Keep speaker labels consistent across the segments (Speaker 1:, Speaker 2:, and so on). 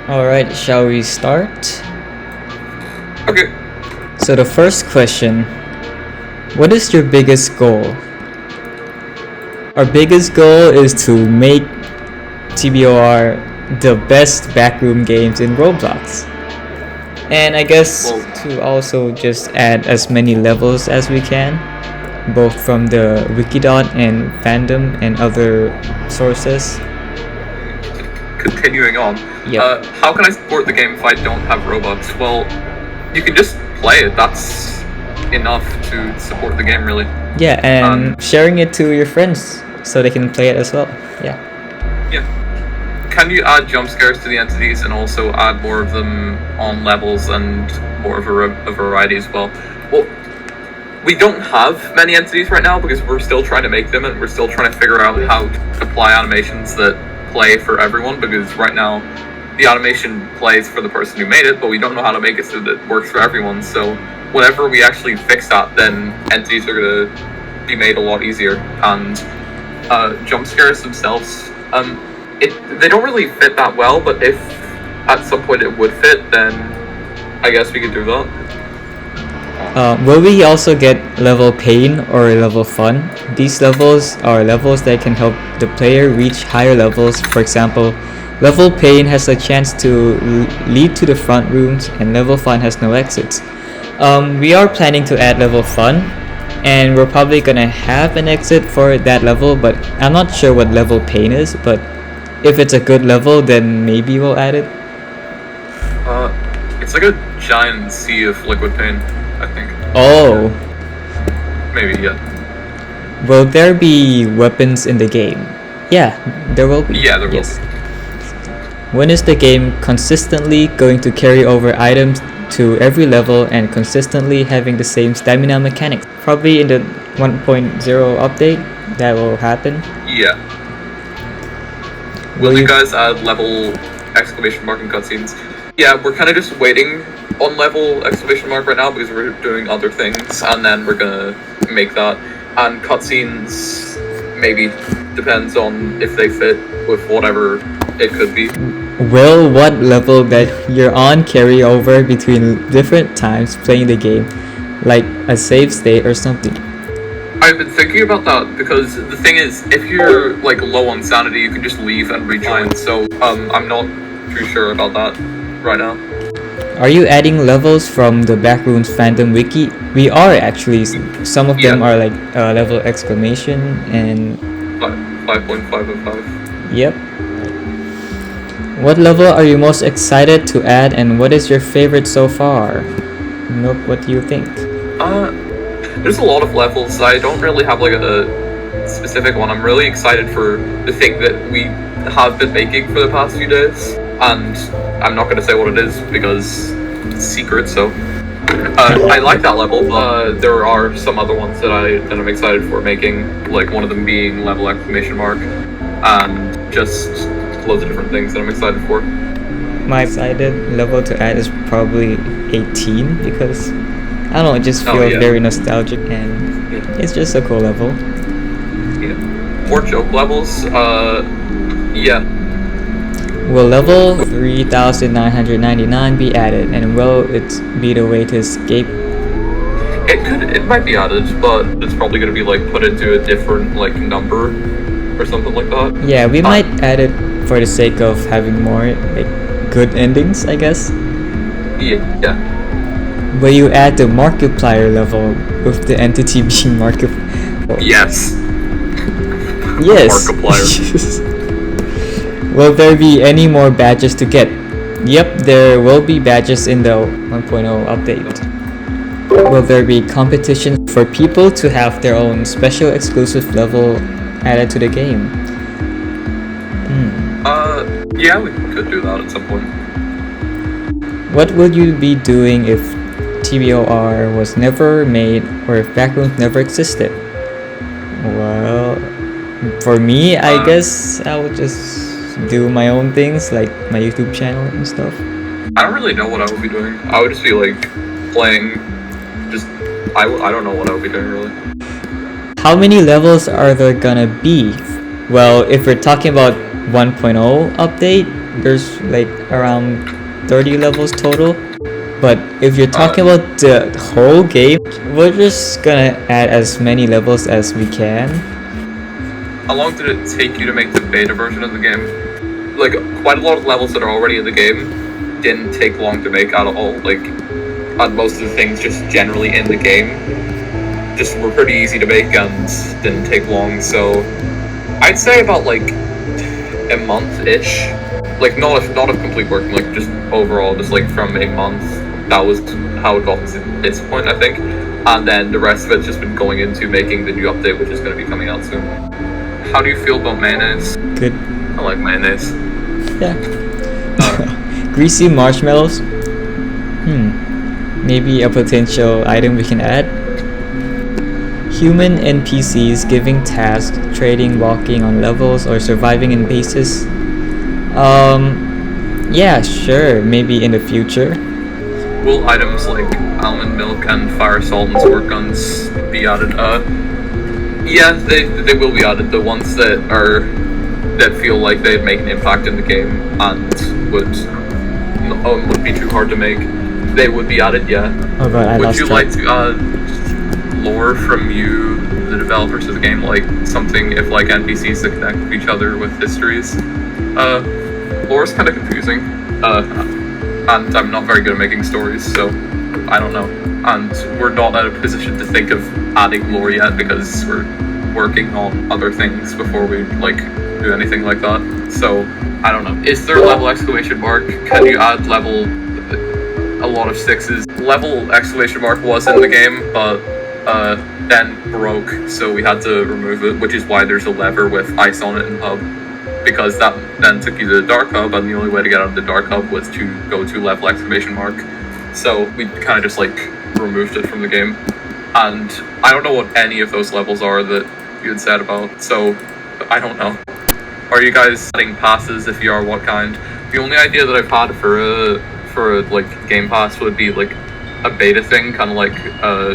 Speaker 1: Alright, shall we start?
Speaker 2: Okay.
Speaker 1: So the first question, what is your biggest goal? Our biggest goal is to make TBOR the best backroom games in Roblox. And I guess to also just add as many levels as we can, both from the Wikidot and Fandom and other sources.
Speaker 2: Continuing on,
Speaker 1: Yep.
Speaker 2: how can I support the game if I don't have Robux? Well, you can just play it. That's enough to support the game, really.
Speaker 1: Yeah, and sharing it to your friends so they can play it as well. Yeah.
Speaker 2: Yeah. Can you add jump scares to the entities and also add more of them on levels and more of a variety as well? Well, we don't have many entities right now because we're still trying to make them and we're still trying to figure out how to apply animations that play for everyone, because right now the animation plays for the person who made it, but we don't know how to make it so that it works for everyone. So whenever we actually fix that, then entities are going to be made a lot easier. And jump scares themselves, they don't really fit that well, but if at some point it would fit, then I guess we could do that.
Speaker 1: Will we also get level pain or level fun? These levels are levels that can help the player reach higher levels. For example, level pain has a chance to lead to the front rooms, and level fun has no exits. We are planning to add level fun, and we're probably gonna have an exit for that level, but I'm not sure what level pain is. But if it's a good level, then maybe we'll add it.
Speaker 2: It's like a giant sea of liquid pain, I think.
Speaker 1: Oh.
Speaker 2: Maybe, yeah.
Speaker 1: Will there be weapons in the game? Yeah, there will be.
Speaker 2: Yeah, there will be.
Speaker 1: When is the game consistently going to carry over items to every level and consistently having the same stamina mechanics? Probably in the 1.0 update that will happen.
Speaker 2: Yeah. Will you guys add level exclamation mark in cutscenes? Yeah, we're kind of just waiting on level exclamation mark right now because we're doing other things, and then we're gonna make that. And cutscenes maybe depends on if they fit with whatever it could be.
Speaker 1: Will what level that you're on carry over between different times playing the game, like a save state or something?
Speaker 2: I've been thinking about that because the thing is, if you're like low on sanity, you can just leave and rejoin. So I'm not too sure about that right now.
Speaker 1: Are you adding levels from the Backrooms Fandom Wiki? We are actually. Some of them are like level exclamation and
Speaker 2: 5.5 of 5.
Speaker 1: Yep. What level are you most excited to add, and what is your favorite so far? Nope, what do you think?
Speaker 2: There's a lot of levels. I don't really have like a specific one. I'm really excited for the thing that we have been making for the past few days, and I'm not going to say what it is because it's secret. So I like that level. There are some other ones that I'm excited for making, like one of them being level exclamation mark, and just loads of different things that I'm excited for.
Speaker 1: My excited level to add is probably 18 because I don't know, it just feels very nostalgic and it's just a cool level.
Speaker 2: Yeah. More joke levels, yeah.
Speaker 1: Will level 3999 be added, and will it be the way to escape?
Speaker 2: It might be added, but it's probably gonna be like put into a different like number or something like that.
Speaker 1: Yeah, we might add it for the sake of having more like good endings, I guess.
Speaker 2: Yeah.
Speaker 1: Will you add the Markiplier level with the entity being Markiplier?
Speaker 2: Yes.
Speaker 1: Yes.
Speaker 2: Markiplier.
Speaker 1: Will there be any more badges to get? Yep, there will be badges in the 1.0 update. Will there be competitions for people to have their own special exclusive level added to the game?
Speaker 2: Yeah, we could do that at some point.
Speaker 1: What would you be doing if TBOR was never made, or if Backrooms never existed? Well, for me, I guess I would just do my own things, like my YouTube channel and stuff.
Speaker 2: I don't really know what I would be doing. I would just be like playing. I don't know what I would be doing really.
Speaker 1: How many levels are there gonna be? Well, if we're talking about 1.0 update, there's like around 30 levels total. But if you're talking about the whole game, we're just gonna add as many levels as we can.
Speaker 2: How long did it take you to make the beta version of the game? Like, quite a lot of levels that are already in the game didn't take long to make at all. Like, and most of the things just generally in the game just were pretty easy to make and didn't take long. So I'd say about like a month-ish. Like, not a complete working, like just overall, just like from a month. That was how it got to this point, I think. And then the rest of it's just been going into making the new update, which is going to be coming out soon. How do you feel about mayonnaise?
Speaker 1: Good.
Speaker 2: I like mayonnaise.
Speaker 1: Yeah. Greasy marshmallows. Maybe a potential item we can add. Human NPCs giving tasks, trading, walking on levels, or surviving in bases. Yeah, sure. Maybe in the future.
Speaker 2: Will items like almond milk and fire salt and squirt guns be added? Yeah, they will be added. The ones that feel like they'd make an impact in the game and would be too hard to make, they would be added. Yeah.
Speaker 1: Oh god,
Speaker 2: would you like to add lore from you, the developers of the game, like something if like NPCs that connect with each other with histories? Lore is kind of confusing. And I'm not very good at making stories, so I don't know. And we're not in a position to think of adding lore yet because we're working on other things before we like do anything like that. So I don't know. Is there a level exclamation mark? Can you add level? A lot of 6s. Level exclamation mark was in the game, but then broke, so we had to remove it, which is why there's a lever with ice on it in hub. Because that then took you to the dark hub, and the only way to get out of the dark hub was to go to level exclamation mark. So we kind of just like removed it from the game. And I don't know what any of those levels are that you had said about, so I don't know. Are you guys adding passes? If you are, what kind? The only idea that I've had for a like game pass would be like a beta thing, kind of like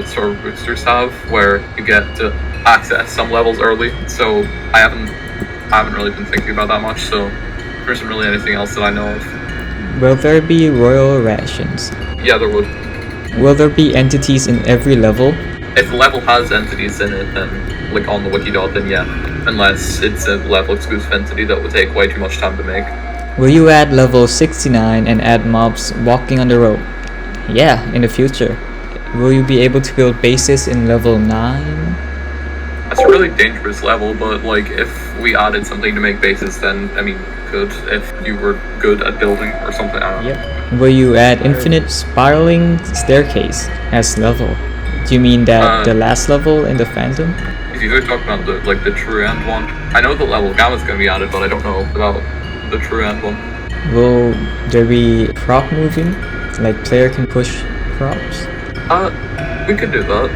Speaker 2: sort of boosters have, where you get to access some levels early. So I haven't really been thinking about that much, so there isn't really anything else that I know of.
Speaker 1: Will there be Royal Rations?
Speaker 2: Yeah, there would.
Speaker 1: Will there be entities in every level?
Speaker 2: If the level has entities in it, then like on the wiki dot, then yeah. Unless it's a level exclusive entity that would take way too much time to make.
Speaker 1: Will you add level 69 and add mobs walking on the road? Yeah, in the future. Will you be able to build bases in level 9?
Speaker 2: That's a really dangerous level, but like if we added something to make bases, then I mean could if you were good at building or something. I don't know.
Speaker 1: Yep. Will you add infinite spiraling staircase as level? Do you mean that the last level in the Phantom?
Speaker 2: If you guys talk about the true end one, I know the level gamma's gonna be added, but I don't know about the true end one.
Speaker 1: Will there be prop moving? Like player can push props?
Speaker 2: We could do that.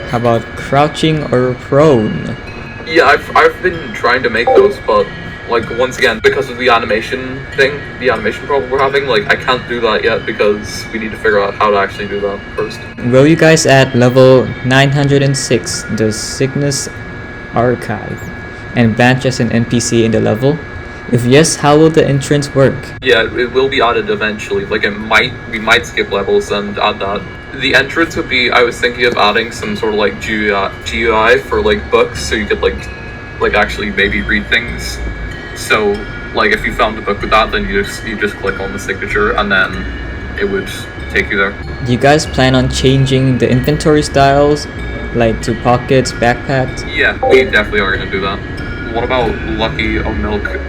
Speaker 1: How about crouching or prone?
Speaker 2: Yeah, I've been trying to make those, but like once again, because of the animation thing, the animation problem we're having, like I can't do that yet because we need to figure out how to actually do that first.
Speaker 1: Will you guys add level 906, the Cygnus Archive, and Blanche as an NPC in the level? If yes, how will the entrance work? Yeah,
Speaker 2: it will be added eventually. Like we might skip levels and add that. The entrance would be, I was thinking of adding some sort of like GUI for like books, so you could like actually maybe read things. So like if you found a book with that, then you just click on the signature and then it would take you there.
Speaker 1: Do you guys plan on changing the inventory styles, like to pockets, backpacks?
Speaker 2: Yeah, we definitely are gonna do that. What about Lucky O Milk?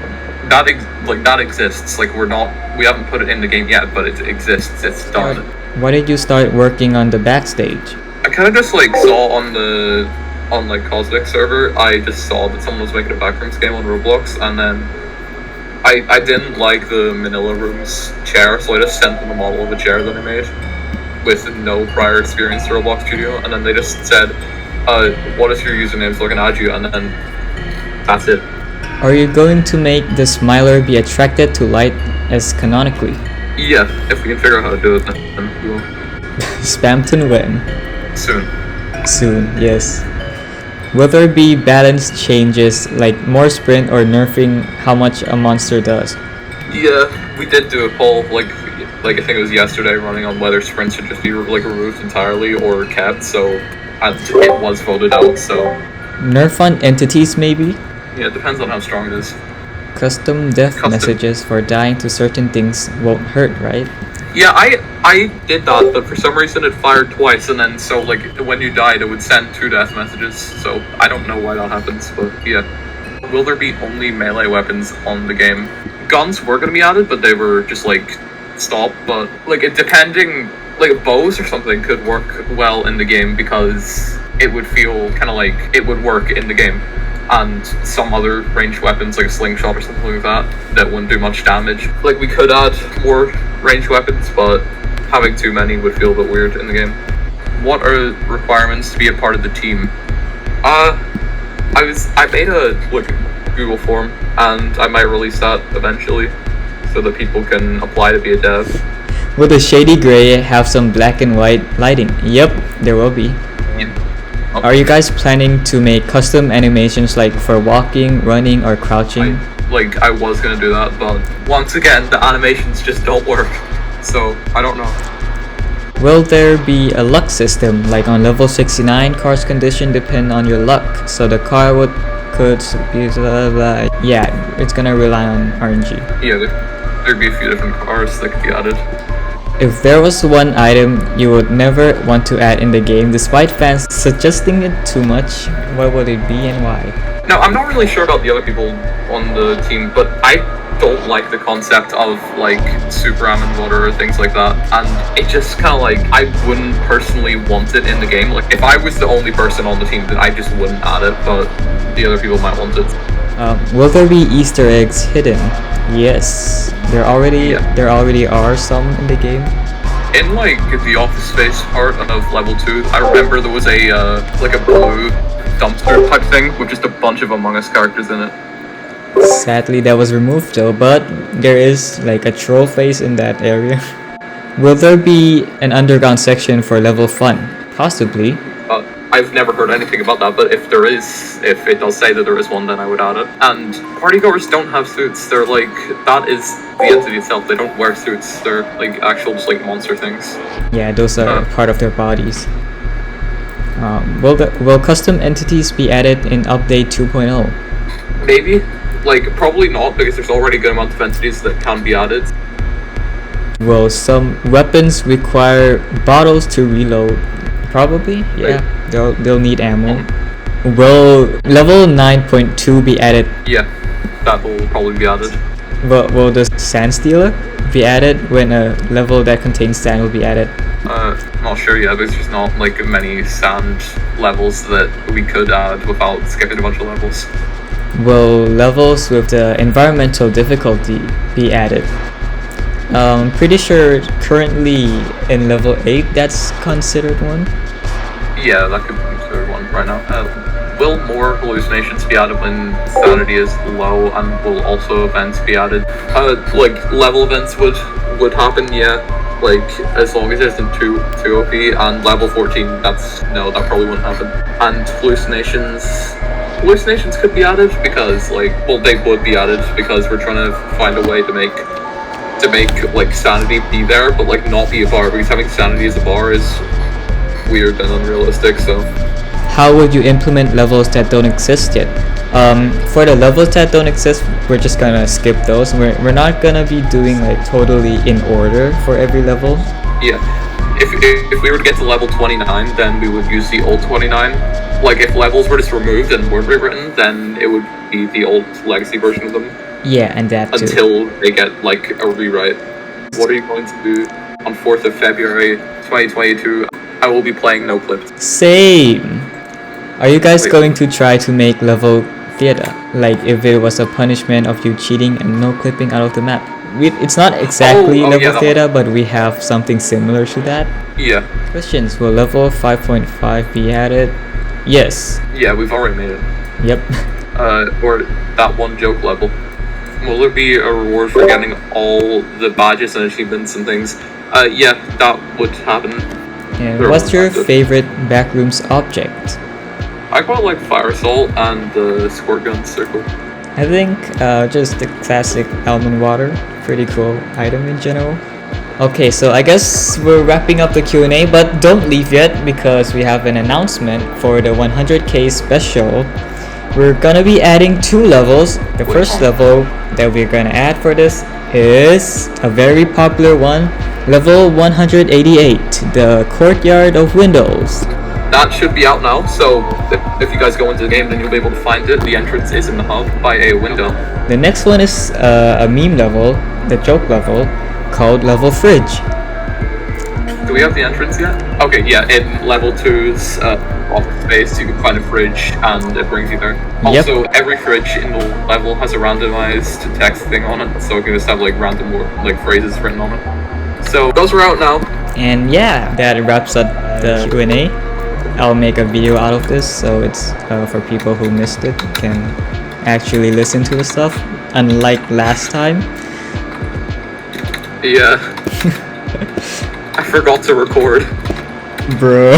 Speaker 2: That exists. Like we haven't put it in the game yet, but it exists. It's done.
Speaker 1: Why did you start working on the backstage?
Speaker 2: I kind of just like saw on like Cosmic server, I just saw that someone was making a Backrooms game on Roblox, and then I didn't like the Manila Rooms chair, so I just sent them a model of a chair that I made with no prior experience to Roblox Studio, and then they just said, what is your username so I can add you, and then that's it.
Speaker 1: Are you going to make the Smiler be attracted to light as canonically?
Speaker 2: Yeah, if we can figure out how to do it, then we will.
Speaker 1: Spamton when?
Speaker 2: Soon,
Speaker 1: yes. Will there be balance changes, like more sprint or nerfing how much a monster does?
Speaker 2: Yeah, we did do a poll, like I think it was yesterday, running on whether sprints should just be like removed entirely or kept. So, and it was voted out. So,
Speaker 1: Nerf on entities maybe?
Speaker 2: yeah, it depends on how strong it is.
Speaker 1: Custom death
Speaker 2: Custom.
Speaker 1: messages for dying to certain things won't hurt, right?
Speaker 2: Yeah, I did that, but for some reason it fired twice, and then so like when you died, it would send 2 death messages. So I don't know why that happens, but yeah. Will there be only melee weapons on the game? Guns were gonna be added, but they were just like stopped. But like it depending, like bows or something could work well in the game because it would feel kind of like it would work in the game. And some other ranged weapons like a slingshot or something like that wouldn't do much damage. Like we could add more ranged weapons, but having too many would feel a bit weird in the game. What are requirements to be a part of the team? I made a like Google form, and I might release that eventually so that people can apply to be a dev.
Speaker 1: Will the shady gray have some black and white lighting? Yep, there will be.
Speaker 2: Yeah.
Speaker 1: Are you guys planning to make custom animations like for walking, running, or crouching?
Speaker 2: I was gonna do that, but once again, the animations just don't work. So, I don't know.
Speaker 1: Will there be a luck system? Like on level 69, car's condition depend on your luck. So the car could be blah, blah. Yeah, it's gonna rely on RNG.
Speaker 2: Yeah, there'd be a few different cars that could be added.
Speaker 1: If there was one item you would never want to add in the game, despite fans suggesting it too much, what would it be and why?
Speaker 2: Now, I'm not really sure about the other people on the team, but I don't like the concept of like super almond water or things like that, and it just kind of like I wouldn't personally want it in the game. Like if I was the only person on the team, then I just wouldn't add it, but the other people might want it.
Speaker 1: Will there be Easter eggs hidden? Yes, there already are some in the game.
Speaker 2: In like the office space part of level 2, I remember there was a like a blue dumpster type thing with just a bunch of Among Us characters in it.
Speaker 1: Sadly, that was removed though, but there is like a troll face in that area. Will there be an underground section for level fun? Possibly.
Speaker 2: I've never heard anything about that, but if it does say that there is one, then I would add it. And partygoers don't have suits. They're like, that is the entity itself. They don't wear suits. They're like actual just like monster things.
Speaker 1: Yeah, those are part of their bodies. Will custom entities be added in update 2.0?
Speaker 2: Maybe. Like, probably not, because there's already a good amount of entities that can be added.
Speaker 1: Will some weapons require bottles to reload? Probably, yeah. Right. They'll need ammo. Will level 9.2 be added?
Speaker 2: Yeah, that will probably be added.
Speaker 1: Will the sand stealer be added when a level that contains sand will be added?
Speaker 2: Not sure yet, but there's not like many sand levels that we could add without skipping a bunch of levels.
Speaker 1: Will levels with the environmental difficulty be added? Pretty sure currently in level 8 that's considered one.
Speaker 2: Yeah, that could be considered one right now. Will more hallucinations be added when sanity is low, and will also events be added? Like level events would happen, yeah. Like as long as it isn't too OP, and level 14, that probably wouldn't happen. And hallucinations could be added because they would be added because we're trying to find a way to make like sanity be there, but like not be a bar, because having sanity as a bar is weird and unrealistic. So
Speaker 1: how would you implement levels that don't exist yet? For the levels that don't exist, we're just gonna skip those. We're not gonna be doing like totally in order for every level.
Speaker 2: Yeah, if we were to get to level 29, then we would use the old 29. Like if levels were just removed and weren't rewritten, then it would be the old legacy version of them.
Speaker 1: Yeah, and that too.
Speaker 2: Until they get like a rewrite. What are you going to do on 4th of February 2022? I will be playing no clip.
Speaker 1: Same. Are you guys going to try to make level Theta? Like if it was a punishment of you cheating and no clipping out of the map? It's not exactly level Theta, but we have something similar to that.
Speaker 2: Yeah.
Speaker 1: Questions. Will level 5.5 be added? Yes.
Speaker 2: Yeah, we've already made it.
Speaker 1: Yep.
Speaker 2: Or that one joke level. Will there be a reward for getting all the badges and achievements and things? Yeah, that would happen.
Speaker 1: And what's your favorite Backrooms object?
Speaker 2: I quite like Fire Assault and the Squirt Gun Circle.
Speaker 1: I think just the classic almond water, pretty cool item in general. Okay, so I guess we're wrapping up the Q&A, but don't leave yet because we have an announcement for the 100k special. We're gonna be adding 2 levels. The first level that we're gonna add for this is a very popular one, level 188, the Courtyard of Windows.
Speaker 2: That should be out now, so if you guys go into the game, then you'll be able to find it. The entrance is in the hub by a window.
Speaker 1: The next one is a meme level, the joke level, called Level Fridge.
Speaker 2: Do we have the entrance yet? Okay, yeah, in level 2's office space, you can find a fridge and it brings you there.
Speaker 1: Yep.
Speaker 2: Also, every fridge in the level has a randomized text thing on it, so it can just have like random phrases written on it. So those are out now.
Speaker 1: And yeah, that wraps up the Q&A. I'll make a video out of this, so it's for people who missed it can actually listen to the stuff, unlike last time.
Speaker 2: Yeah. I forgot to record.
Speaker 1: Bro.